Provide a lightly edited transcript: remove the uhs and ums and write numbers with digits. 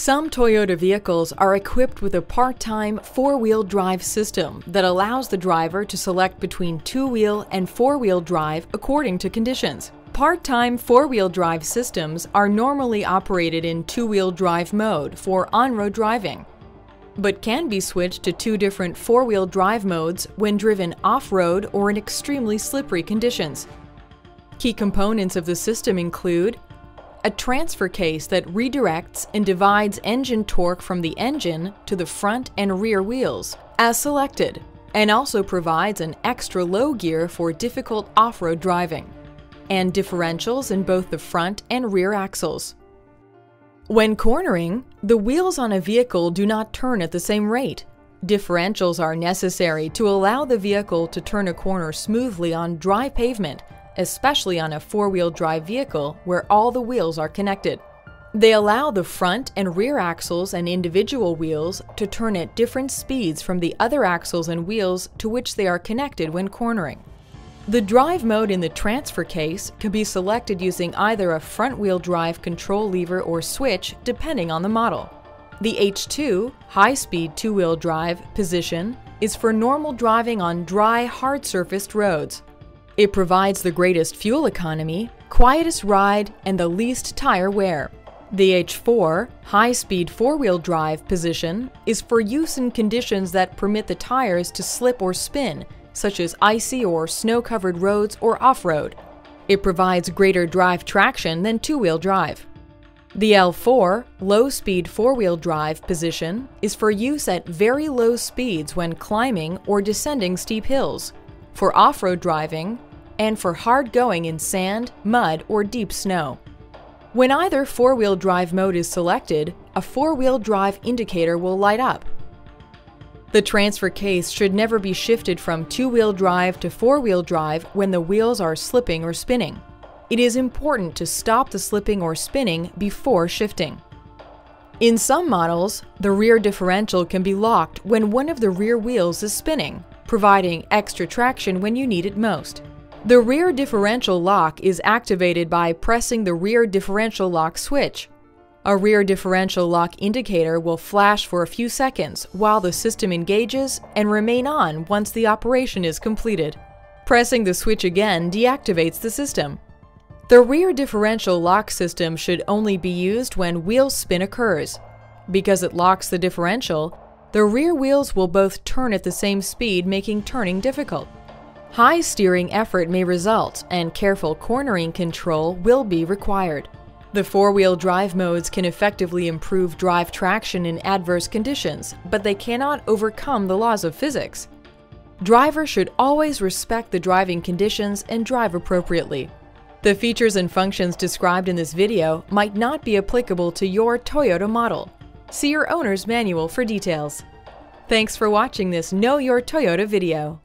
Some Toyota vehicles are equipped with a part-time four-wheel drive system that allows the driver to select between two-wheel and four-wheel drive according to conditions. Part-time four-wheel drive systems are normally operated in two-wheel drive mode for on-road driving, but can be switched to two different four-wheel drive modes when driven off-road or in extremely slippery conditions. Key components of the system include a transfer case that redirects and divides engine torque from the engine to the front and rear wheels, as selected, and also provides an extra low gear for difficult off-road driving, and differentials in both the front and rear axles. When cornering, the wheels on a vehicle do not turn at the same rate. Differentials are necessary to allow the vehicle to turn a corner smoothly on dry pavement, especially on a four-wheel drive vehicle where all the wheels are connected. They allow the front and rear axles and individual wheels to turn at different speeds from the other axles and wheels to which they are connected when cornering. The drive mode in the transfer case can be selected using either a front-wheel drive control lever or switch depending on the model. The H2 high-speed two-wheel drive position is for normal driving on dry, hard-surfaced roads. It provides the greatest fuel economy, quietest ride, and the least tire wear. The H4 high-speed four-wheel drive position is for use in conditions that permit the tires to slip or spin, such as icy or snow-covered roads or off-road. It provides greater drive traction than two-wheel drive. The L4 low-speed four-wheel drive position is for use at very low speeds when climbing or descending steep hills, for off-road driving, and for hard going in sand, mud, or deep snow. When either four-wheel drive mode is selected, a four-wheel drive indicator will light up. The transfer case should never be shifted from two-wheel drive to four-wheel drive when the wheels are slipping or spinning. It is important to stop the slipping or spinning before shifting. In some models, the rear differential can be locked when one of the rear wheels is spinning, providing extra traction when you need it most. The rear differential lock is activated by pressing the rear differential lock switch. A rear differential lock indicator will flash for a few seconds while the system engages and remain on once the operation is completed. Pressing the switch again deactivates the system. The rear differential lock system should only be used when wheel spin occurs. Because it locks the differential, the rear wheels will both turn at the same speed, making turning difficult. High steering effort may result, and careful cornering control will be required. The four-wheel drive modes can effectively improve drive traction in adverse conditions, but they cannot overcome the laws of physics. Drivers should always respect the driving conditions and drive appropriately. The features and functions described in this video might not be applicable to your Toyota model. See your owner's manual for details. Thanks for watching this Know Your Toyota video.